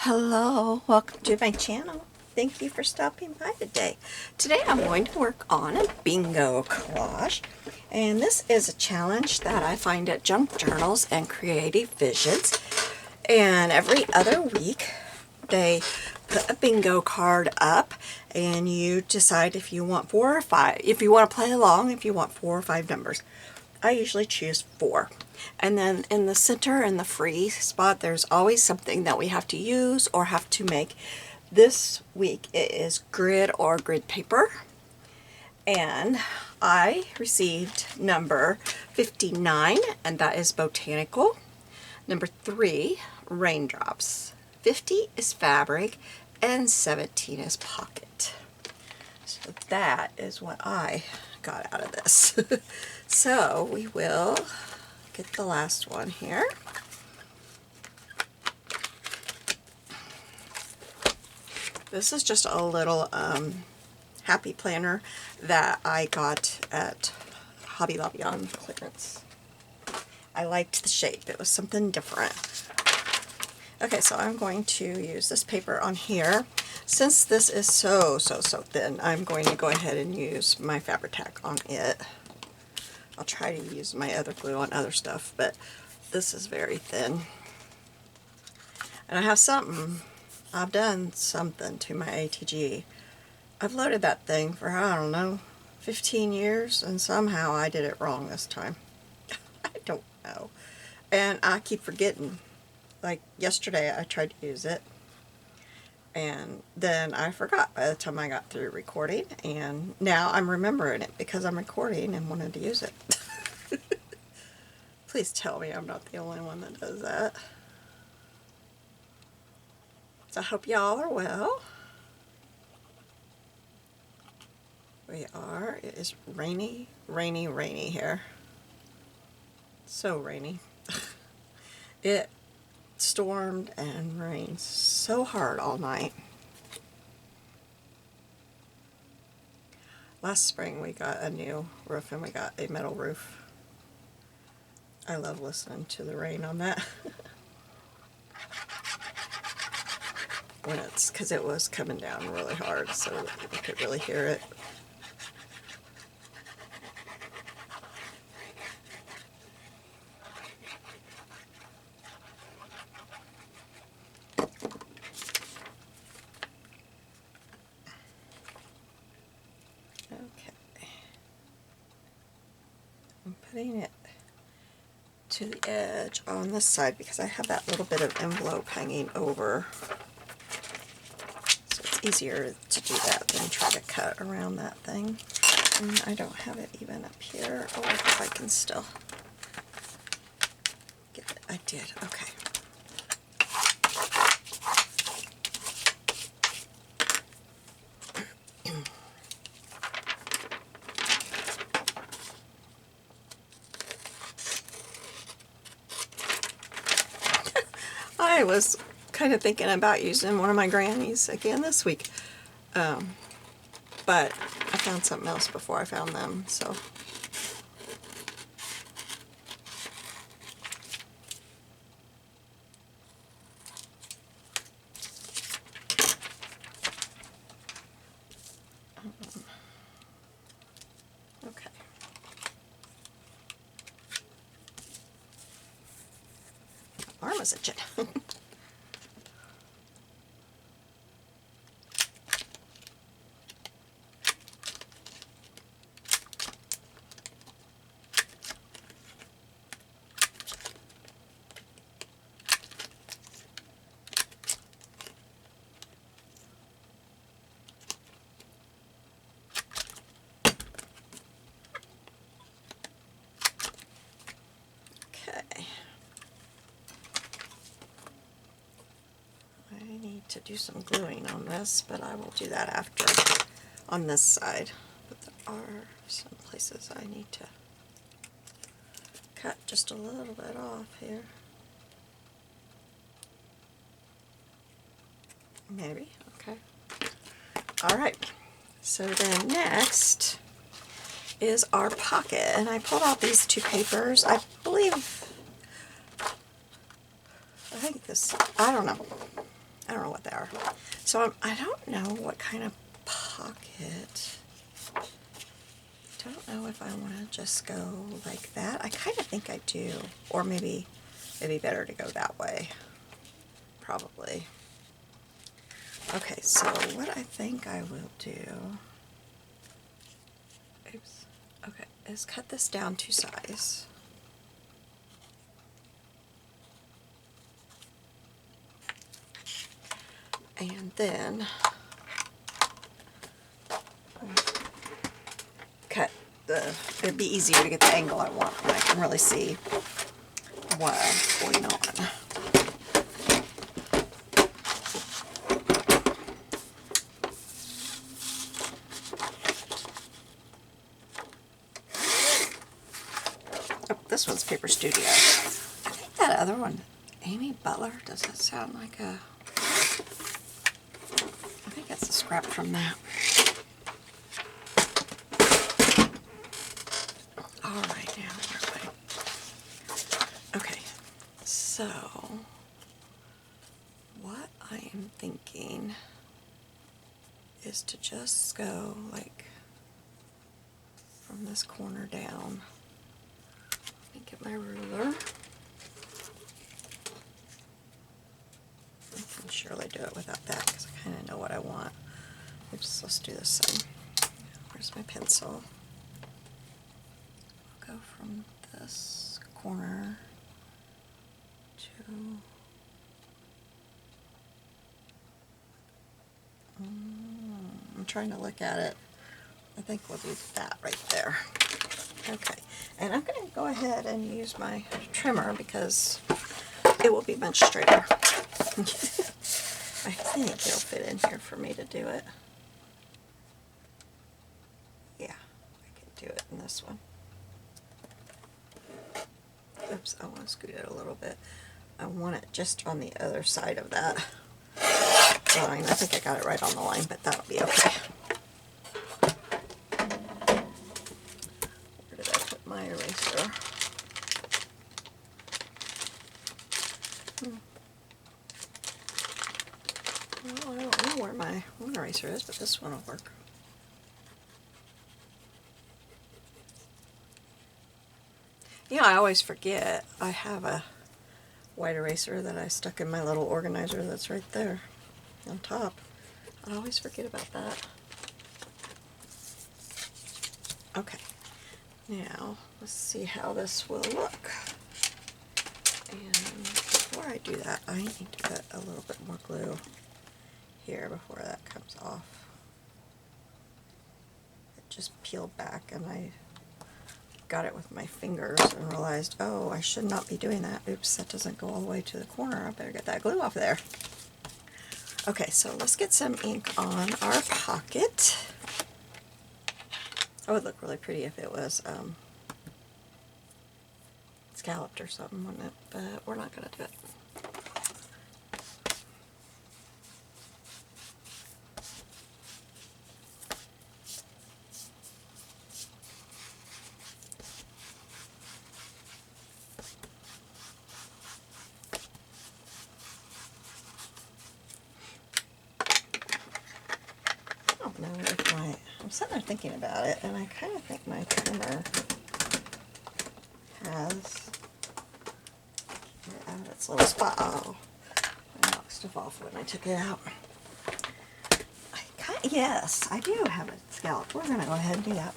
Hello, welcome to my channel. Thank you for stopping by today. Today I'm going to work on a bingo collage, and this is a challenge that I find at junk journals and creative visions. And every other week they put a bingo card up and you decide if you want 4 or 5, if you want to play along, if you want 4 or 5 numbers. I usually choose 4. And then in the center in the free spot, there's always something that we have to use or have to make. This week it is grid or grid paper. And I received number 59, and that is botanical. Number 3, raindrops. 50 is fabric, and 17 is pocket. So that is what I got out of this. So we will get the last one here. This is just a little happy planner that I got at Hobby Lobby on clearance. I liked the shape. It was something different. Okay, so I'm going to use this paper on here. Since this is so thin, I'm going to go ahead and use my Fabri-Tac on it. I'll try to use my other glue on other stuff, but this is very thin. And I have I've done something to my ATG. I've loaded that thing for, I don't know, 15 years, and somehow I did it wrong this time. I don't know. And I keep forgetting. Like yesterday I tried to use it, and then I forgot by the time I got through recording, and now I'm remembering it because I'm recording and wanted to use it. Please tell me I'm not the only one that does that. So I hope y'all are well. We are. It is rainy, rainy, rainy here. So rainy. It stormed and rained so hard all night. Last spring we got a new roof and we got a metal roof. I love listening to the rain on that. When it's, because it was coming down really hard so that people could really hear it. Okay. I'm putting it to the edge on this side because I have that little bit of envelope hanging over. So it's easier to do that than try to cut around that thing. And I don't have it even up here. Oh, if I can still get it. I did. Okay. I was kind of thinking about using one of my grannies again this week, but I found something else before I found them, so. Okay. My arm is itching. I need to do some gluing on this, but I will do that after on this side. But there are some places I need to cut just a little bit off here. Maybe, okay. Alright, so then next is our pocket, and I pulled out these 2 papers. I believe, I think this, I don't know. I don't know what they are. So I don't know what kind of pocket. I don't know if I want to just go like that. I kind of think I do. Or maybe it'd be better to go that way. Probably. Okay, so what I think I will do, oops, okay, is cut this down to size. And then cut it'd be easier to get the angle I want when I can really see what's going on. Oh, this one's Paper Studio. I think that other one, Amy Butler, does that sound like a, I think it's a scrap from that. Alright, now where am I? Okay, so what I am thinking is to just go like from this corner down. Let me get my ruler. I can surely do it without that because I kind of know what I want. Oops, let's do this side. Where's my pencil? I'll go from this corner to I'm trying to look at it. I think we'll do that right there. Okay, and I'm going to go ahead and use my trimmer because it will be much straighter. I think it'll fit in here for me to do it. Yeah, I can do it in this one. Oops, I want to scoot it a little bit. I want it just on the other side of that line. I think I got it right on the line, but that'll be okay. Where did I put my eraser? Well, I don't know where my one eraser is, but this one will work. Yeah, I always forget I have a white eraser that I stuck in my little organizer that's right there on top. I always forget about that. Okay, now let's see how this will look. And before I do that, I need to put a little bit more glue here before that comes off. It just peeled back and I got it with my fingers and realized, oh, I should not be doing that. Oops, that doesn't go all the way to the corner. I better get that glue off there. Okay, so let's get some ink on our pocket. It would look really pretty if it was scalloped or something, wouldn't it? But we're not going to do it. I don't know if I'm sitting there thinking about it, and I kind of think my trimmer has out its little spot. Oh, I knocked stuff off when I took it out. Yes, I do have a scallop. We're going to go ahead and do that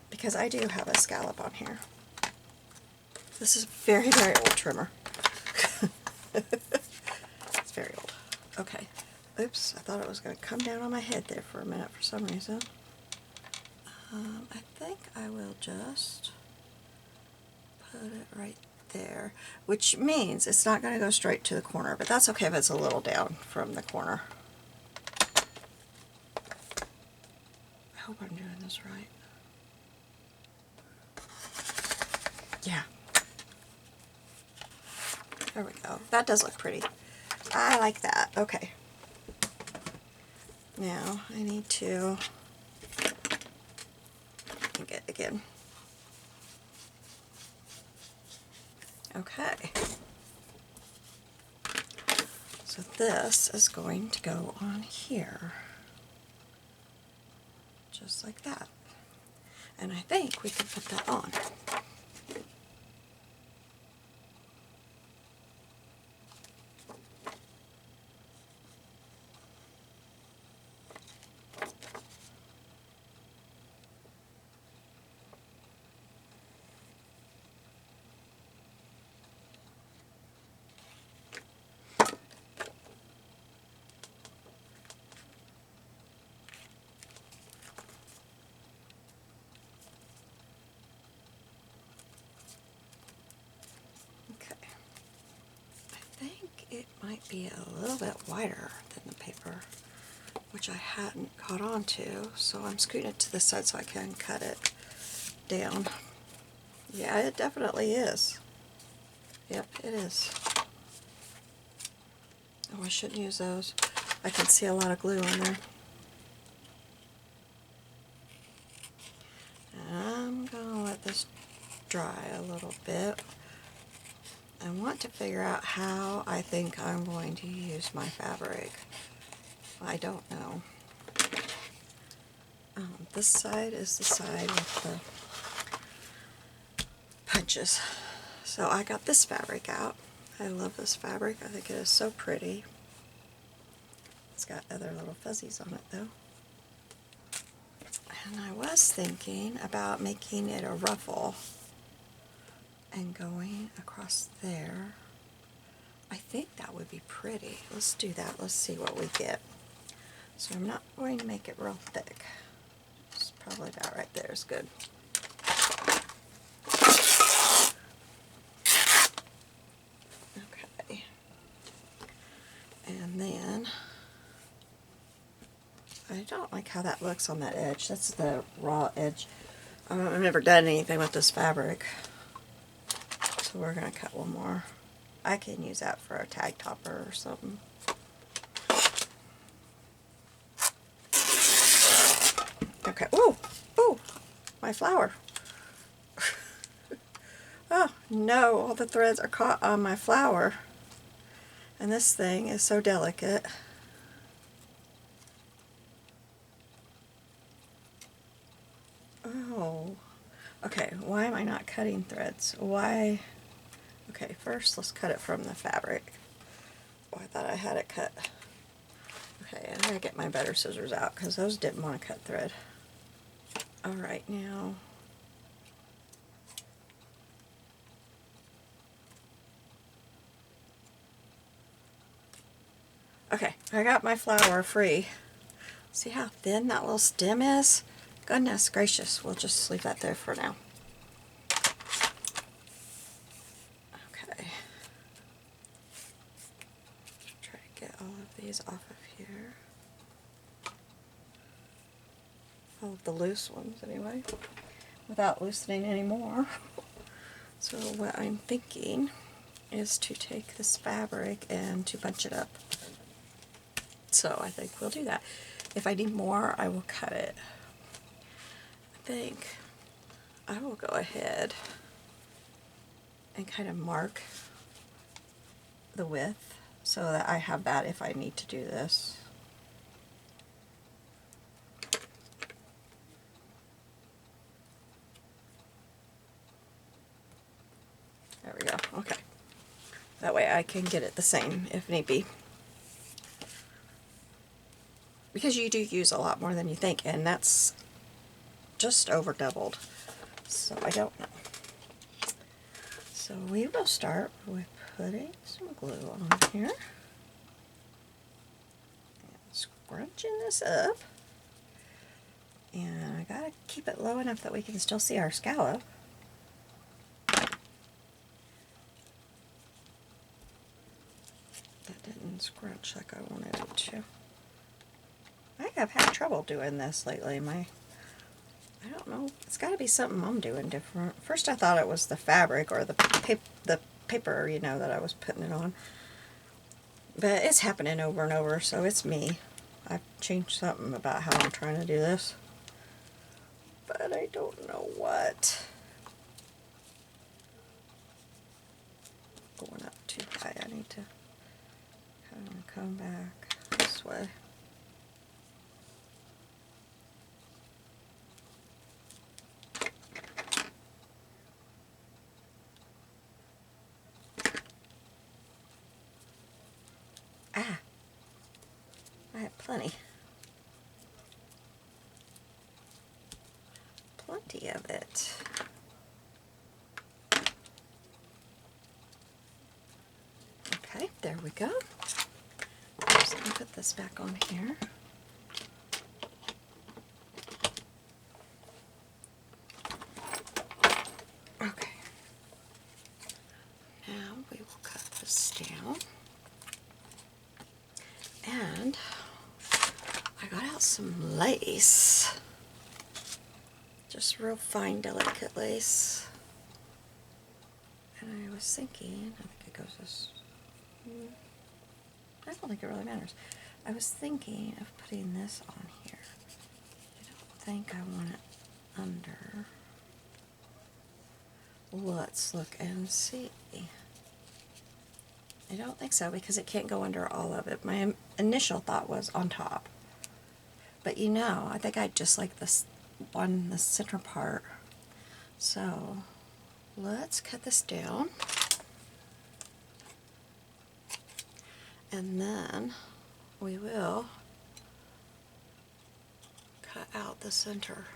because I do have a scallop on here. This is a very, very old trimmer. It's very old. Okay. Oops, I thought it was going to come down on my head there for a minute for some reason. I think I will just put it right there, which means it's not going to go straight to the corner, but that's okay if it's a little down from the corner. I hope I'm doing this right. Yeah. There we go. That does look pretty. I like that. Okay. Now I need to ink it again. Okay. So this is going to go on here, just like that. And I think we can put that on. It might be a little bit wider than the paper, which I hadn't caught on to, so I'm scooting it to the side so I can cut it down. Yeah, it definitely is. Yep, it is. Oh, I shouldn't use those. I can see a lot of glue on there. I'm gonna let this dry a little bit. I want to figure out how I think I'm going to use my fabric. I don't know. This side is the side with the punches. So I got this fabric out. I love this fabric. I think it is so pretty. It's got other little fuzzies on it though. And I was thinking about making it a ruffle and going across there. I think that would be pretty. Let's do that. Let's see what we get. So I'm not going to make it real thick. It's probably about right there is good. Okay. And then I don't like how that looks on that edge. That's the raw edge. I've never done anything with this fabric. So we're going to cut one more. I can use that for a tag topper or something. Okay. Ooh! Ooh! My flower. Oh no, all the threads are caught on my flower. And this thing is so delicate. Oh. Okay, why am I not cutting threads? Why? Okay, first let's cut it from the fabric. Oh, I thought I had it cut. Okay, I gotta get my better scissors out because those didn't want to cut thread. Alright, now okay, I got my flower free. See how thin that little stem is? Goodness gracious, we'll just leave that there for now. Okay. Try to get all of these off of here. All of the loose ones anyway, without loosening any more. So what I'm thinking is to take this fabric and to bunch it up. So I think we'll do that. If I need more, I will cut it. I think I will go ahead and kind of mark the width so that I have that if I need to do this. There we go. Okay. That way I can get it the same if need be. Because you do use a lot more than you think, and that's just over doubled. So I don't know. So we will start with putting some glue on here. And scrunching this up. And I gotta keep it low enough that we can still see our scallop. That didn't scrunch like I wanted it to. I have had trouble doing this lately. I don't know. It's got to be something I'm doing different. First I thought it was the fabric or the paper, you know, that I was putting it on. But it's happening over and over, so it's me. I've changed something about how I'm trying to do this. But I don't know what. Going up too high. I need to have I'm going to come back this way. Ah, I have plenty of it. Okay, there we go. Just going to put this back on here. Okay. Now we will cut this down. And I got out some lace. Just real fine, delicate lace. And I was thinking, I think it goes this, I don't think it really matters. I was thinking of putting this on here. I don't think I want it under. Let's look and see. I don't think so because it can't go under all of it. My initial thought was on top. But you know, I think I just like this one, the center part. So let's cut this down. And then we will cut out the center.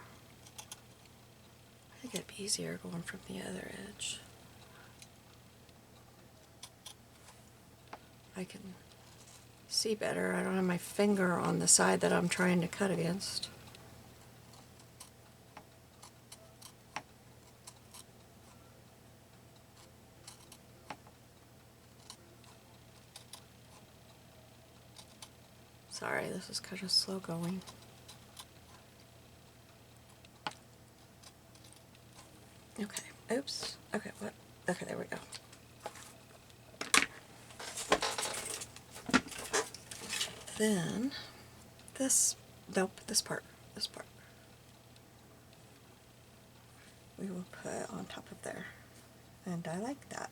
I think it'd be easier going from the other edge. I can see better. I don't have my finger on the side that I'm trying to cut against. Sorry, this is kind of slow going. Okay, oops. Okay, what? Okay, there we go. Then this, nope, this part, we will put on top of there. And I like that.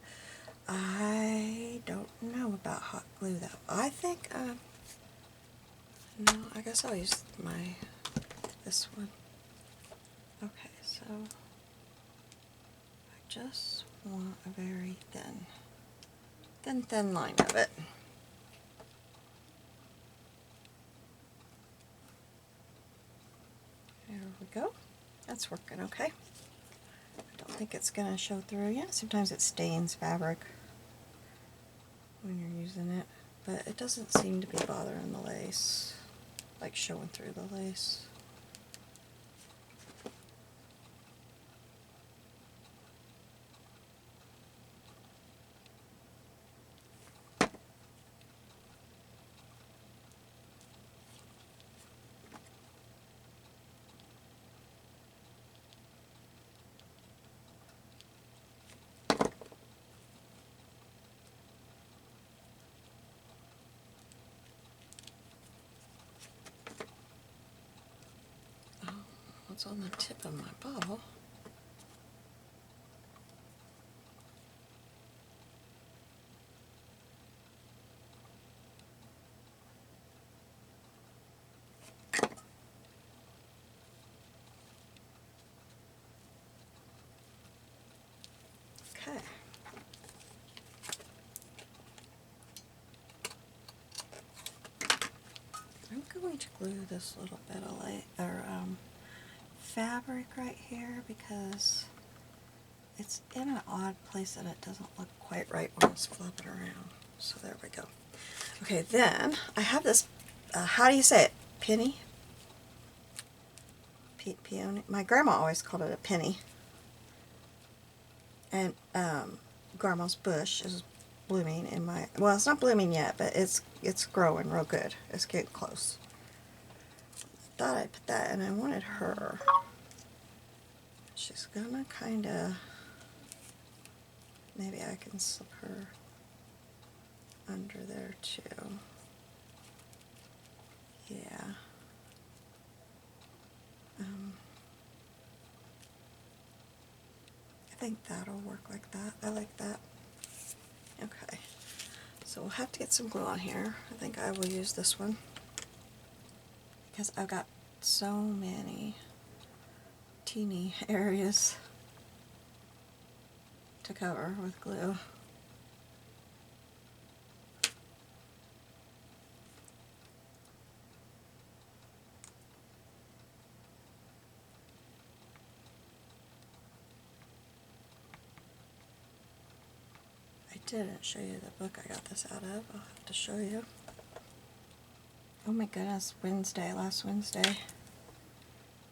I don't know about hot glue though. I think, no, I guess I'll use this one. Okay, so I just want a very thin line of it. There we go. That's working okay. I don't think it's going to show through yet. Sometimes it stains fabric when you're using it, but it doesn't seem to be bothering the lace, like showing through the lace. What's on the tip of my ball? Okay. I'm going to glue this little bit of fabric right here because it's in an odd place and it doesn't look quite right when it's flopping around. So there we go. Okay, then I have this, how do you say it? Penny? Peony? My grandma always called it a penny. And grandma's bush is blooming in my, well, it's not blooming yet, but it's growing real good. It's getting close. Thought I'd put that, and I wanted her. She's gonna kind of, maybe I can slip her under there too. Yeah. I think that'll work like that. I like that. Okay. So we'll have to get some glue on here. I think I will use this one because I've got so many teeny areas to cover with glue. I didn't show you the book I got this out of. I'll have to show you. Oh my goodness, last Wednesday,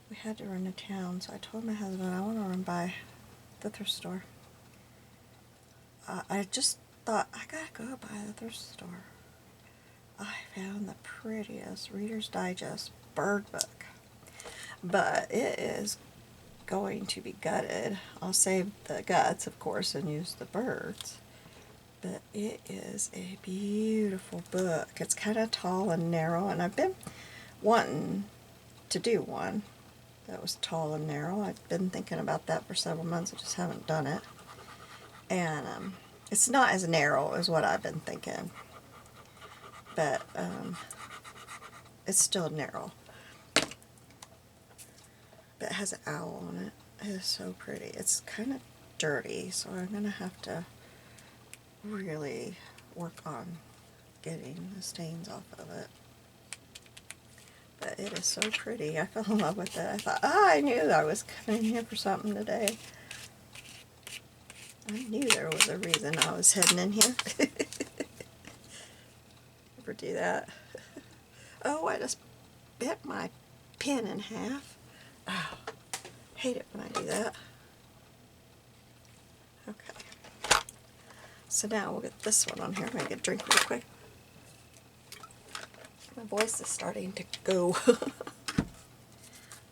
we had to run to town, so I told my husband I want to run by the thrift store. I just thought, I gotta go by the thrift store. I found the prettiest Reader's Digest bird book, but it is going to be gutted. I'll save the guts, of course, and use the birds. But it is a beautiful book. It's kind of tall and narrow, and I've been wanting to do one that was tall and narrow. I've been thinking about that for several months. I just haven't done it. And it's not as narrow as what I've been thinking, but it's still narrow. But it has an owl on it. It is so pretty. It's kind of dirty, so I'm going to have to really work on getting the stains off of it. But it is so pretty. I fell in love with it. I thought, I knew I was coming here for something today. I knew there was a reason I was heading in here. Ever do that? Oh, I just bent my pen in half. Oh, hate it when I do that. Okay. So now we'll get this one on here. I'm going to get a drink real quick. My voice is starting to go.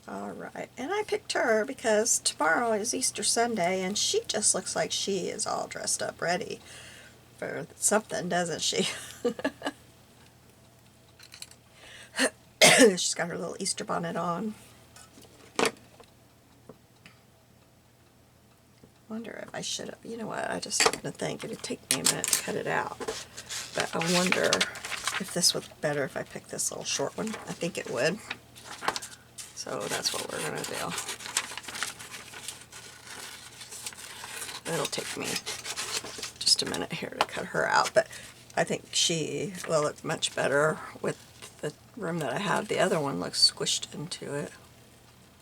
Alright, and I picked her because tomorrow is Easter Sunday, and she just looks like she is all dressed up ready for something, doesn't she? She's got her little Easter bonnet on. Wonder if I should have, you know what, I just happened to think it would take me a minute to cut it out. But I wonder if this would be better if I picked this little short one. I think it would. So that's what we're going to do. It'll take me just a minute here to cut her out, but I think she will look much better with the room that I have. The other one looks squished into it.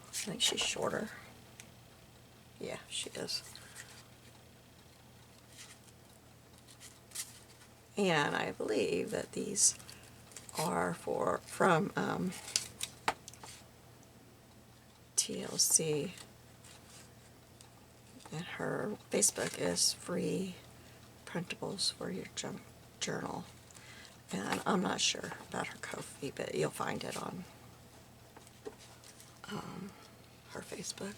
I think she's shorter. Yeah, she is. And I believe that these are from TLC, and her Facebook is free printables for your junk journal. And I'm not sure about her Ko-fi, but you'll find it on her Facebook.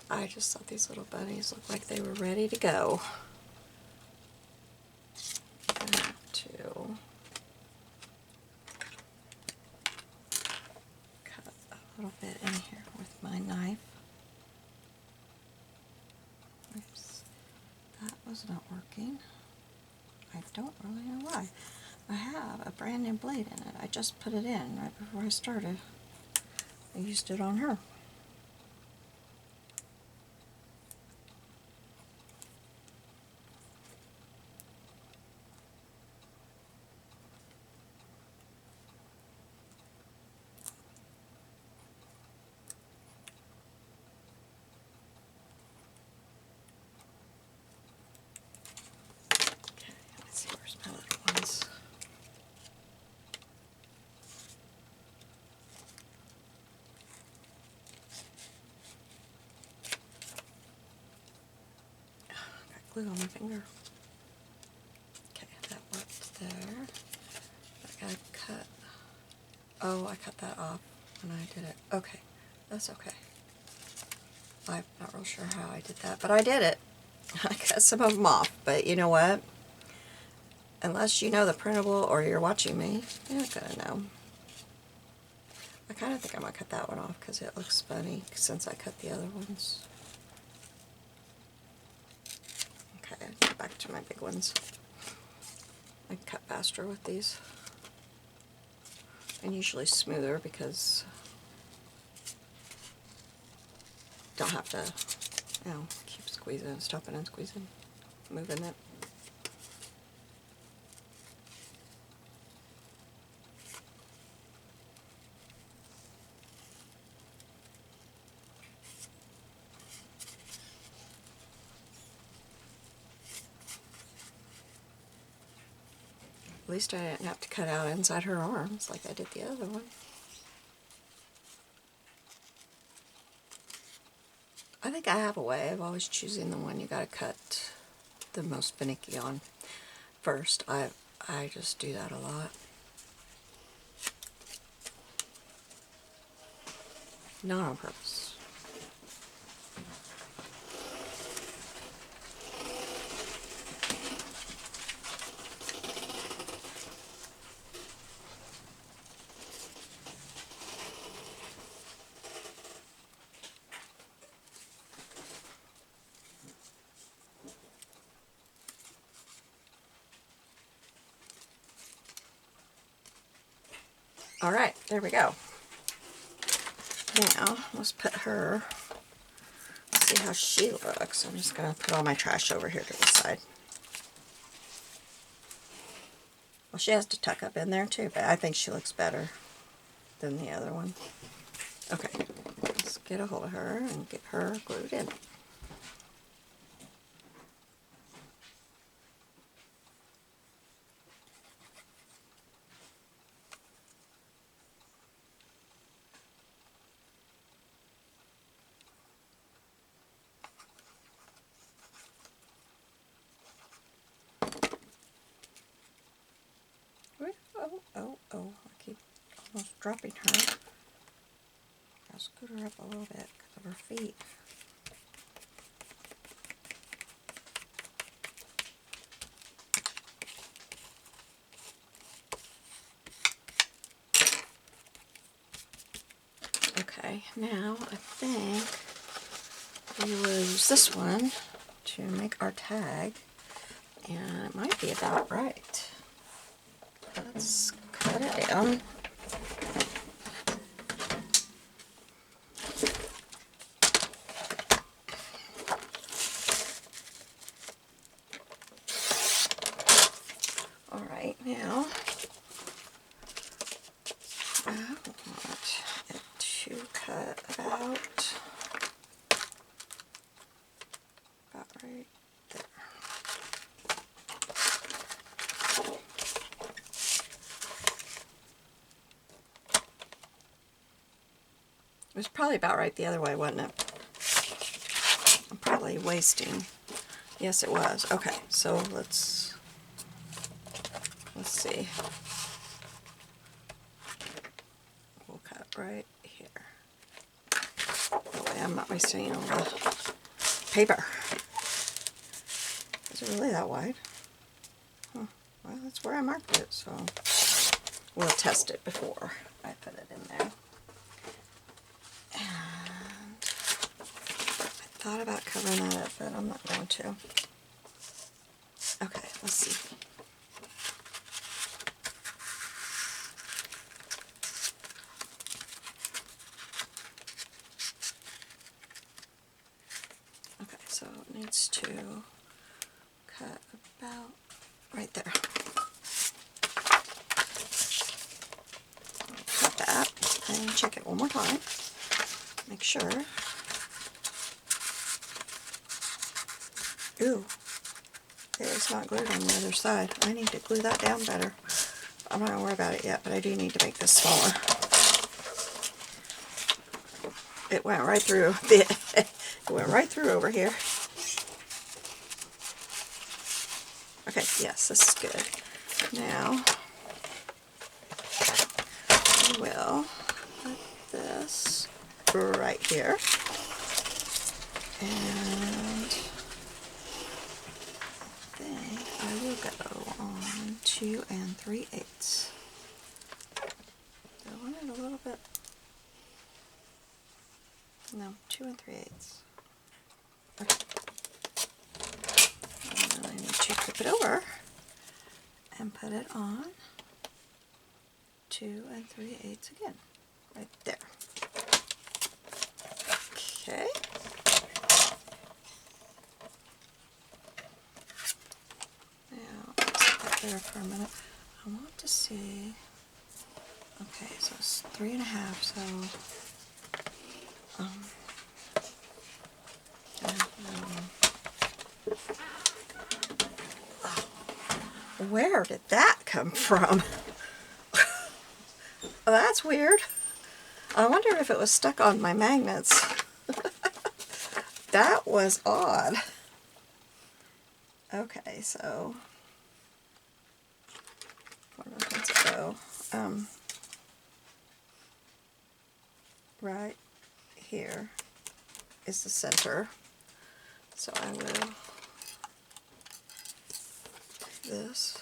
I just thought these little bunnies looked like they were ready to go. I'm going to cut a little bit in here with my knife. Oops, that was not working. I don't really know why. I have a brand new blade in it. I just put it in right before I started. I used it on her. Glue on my finger. Okay, that worked there. I gotta cut. Oh, I cut that off when I did it. Okay, that's okay. I'm not real sure how I did that, but I did it. I cut some of them off, but you know what? Unless you know the printable or you're watching me, you're not gonna know. I kind of think I'm gonna cut that one off because it looks funny since I cut the other ones. Okay, back to my big ones. I cut faster with these. And usually smoother because don't have to, you know, keep squeezing, stopping and squeezing, moving it. At least I didn't have to cut out inside her arms like I did the other one. I think I have a way of always choosing the one you gotta cut the most finicky on first. I just do that a lot. Not on purpose. Alright, there we go. Now, let's put her, see how she looks. I'm just going to put all my trash over here to the side. Well, she has to tuck up in there too, but I think she looks better than the other one. Okay, let's get a hold of her and get her glued in. Oh, I keep almost dropping her. I'll scoot her up a little bit because of her feet. Okay, now I think we will use this one to make our tag, and it might be about right. Let's cut it down. Alright, now I want it to cut about right there. It was probably about right the other way, wasn't it? I'm probably wasting. Yes, it was. Okay, so let's see. We'll cut right here. That way I'm not wasting all the paper. Is it really that wide? Huh. Well, that's where I marked it, so we'll test it before I put it in there. And I thought about covering that up, but I'm not going to. Okay, let's see. Okay, so it needs to cut about right there. Cut that and check it one more time. Make sure. Ooh, it is not glued on the other side. I need to glue that down better. I'm not going to worry about it yet, but I do need to make this smaller. It went right through. It went right through over here. Okay, yes, this is good. Now, we will put this right here. And then I will go on 2 3/8. I want it a little bit, no, 2 3/8. Okay. And then I need to flip it over and put it on 2 3/8 again, right there. Okay. Now, set that there for a minute. I want to see, okay, so it's 3 1/2, so, where did that come from? Oh, that's weird. I wonder if it was stuck on my magnets. That was odd. Okay, so where does it go? Right here is the center. So I will do this.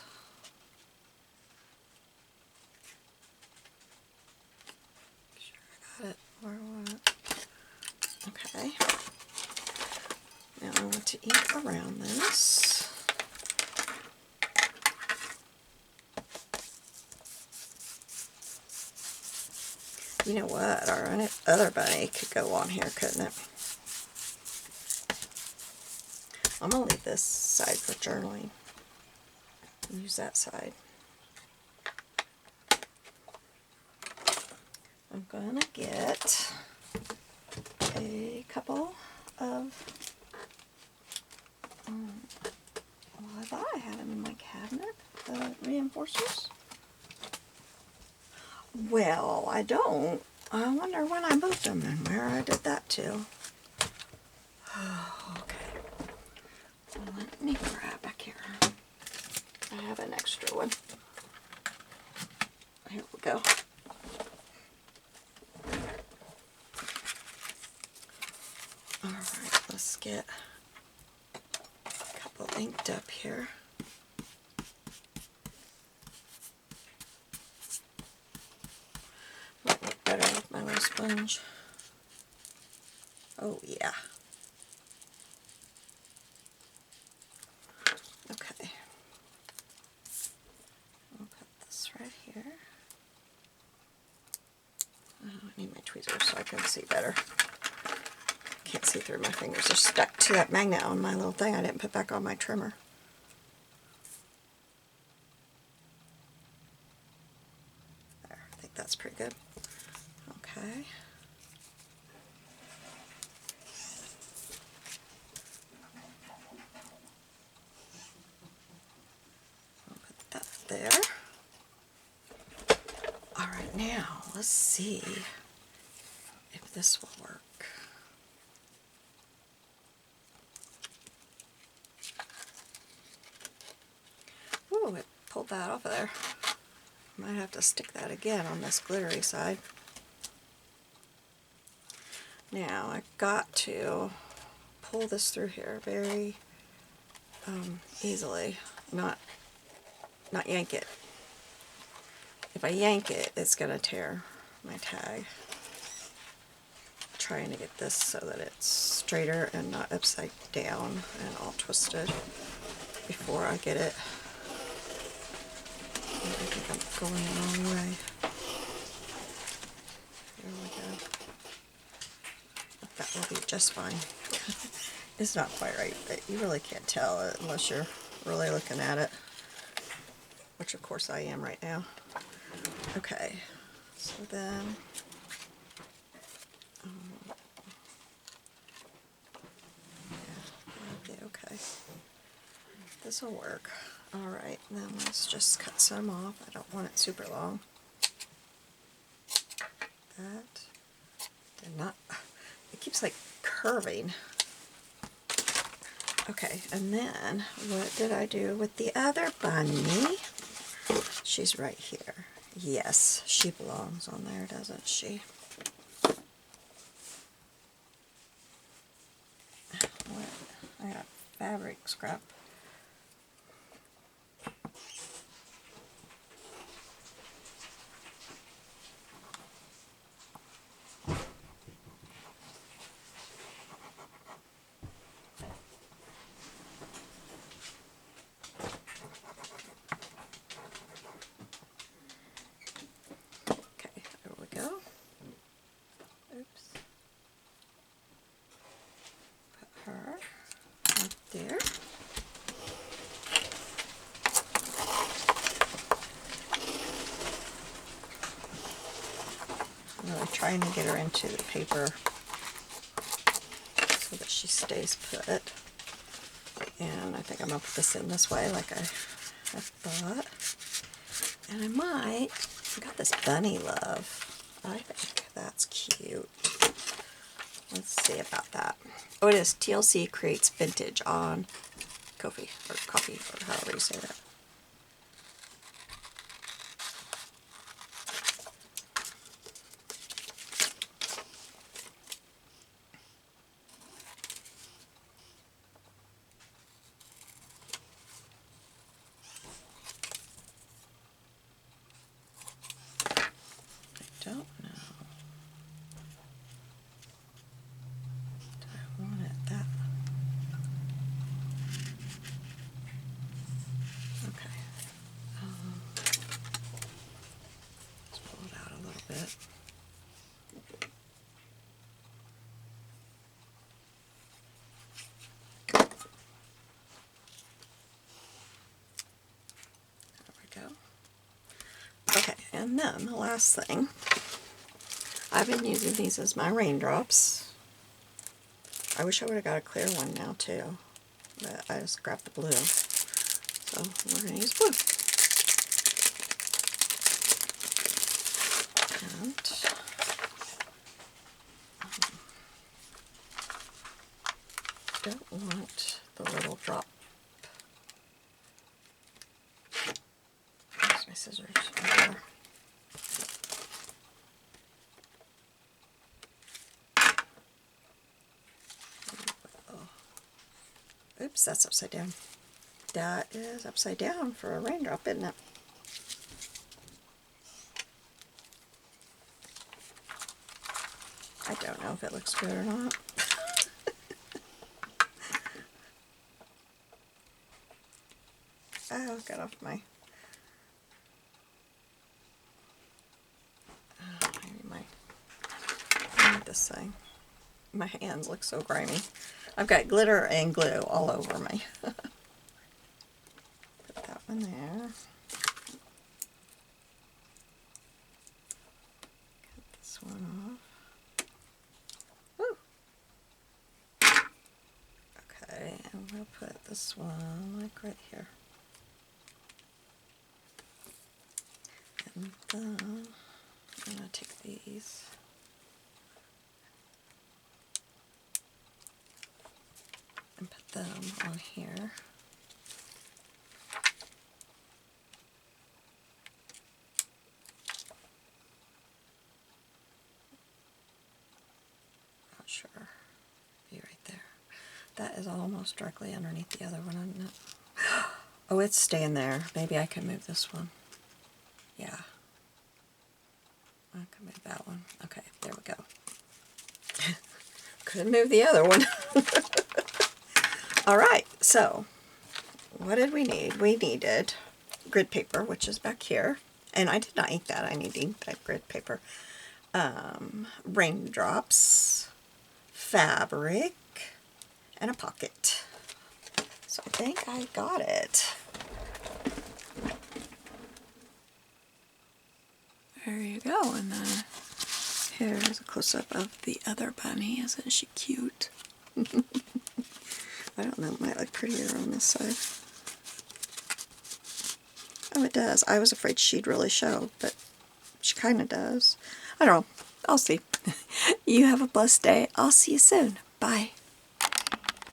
Make sure I got it where I want it. Okay. Now I want to ink around this. You know what? Our other bunny could go on here, couldn't it? I'm going to leave this side for journaling. Use that side. I'm going to get a couple of, well, I thought I had them in my cabinet, the reinforcers. Well, I don't. I wonder when I moved them and where I did that too. Okay. Well, let me grab back here. I have an extra one. Here we go. Alright, let's get a couple inked up here. Might look better with my little sponge. Oh yeah. Okay. I'll put this right here. Oh, I need my tweezers so I can see better. Can't see through my fingers. They're stuck to that magnet on my little thing I didn't put back on my trimmer. There, I think that's pretty good. Okay. I'll put that there. Alright, now let's see if this will work. Ooh, it pulled that off of there. Might have to stick that again on this glittery side. Now I've got to pull this through here very easily, not yank it. If I yank it, it's going to tear my tag. Trying to get this so that it's straighter and not upside down and all twisted before I get it. I think I'm going the wrong way. There we go. That will be just fine. It's not quite right, but you really can't tell it unless you're really looking at it, which of course I am right now. Okay, so then yeah, okay. This will work. Alright, then let's just cut some off. I don't want it super long. That did not, it keeps like curving. Okay, and then what did I do with the other bunny? She's right here. Yes, she belongs on there, doesn't she? I got fabric scrap. Okay, there we go. Oops. Put her right there. I'm really trying to get her into the paper so that she stays put. And I think I'm going to put this in this way like I thought. And I might, I got this bunny love. I think that's cute. Let's see about that. Oh, it is TLC Creates Vintage on Ko-fi, or coffee, or however you say that. I don't know. Do I want it that? Okay. Let's pull it out a little bit. There we go. Okay, and then the last thing, I've been using these as my raindrops. I wish I would have got a clear one now too, but I just grabbed the blue. So we're going to use blue. And don't want the little drop. Where's my scissors? Over. Oops, that's upside down. That is upside down for a raindrop, isn't it? I don't know if it looks good or not. Oh, got off my... I need this thing. My hands look so grimy. I've got glitter and glue all over me. Put that one there. Cut this one off. Woo! Okay, and we'll put this one like right here. And then I'm going to take these. And put them on here. Not sure. Be right there. That is almost directly underneath the other one, isn't it? Oh, it's staying there. Maybe I can move this one. Yeah. I can move that one. Okay, there we go. Couldn't move the other one. Alright, so what did we need? We needed grid paper, which is back here. And I did not ink that. I need ink type grid paper. Raindrops, fabric, and a pocket. So I think I got it. There you go. And then here's a close-up of the other bunny. Isn't she cute? I don't know, it might look prettier on this side. Oh, it does. I was afraid she'd really show, but she kind of does. I don't know. I'll see. You have a blessed day. I'll see you soon. Bye.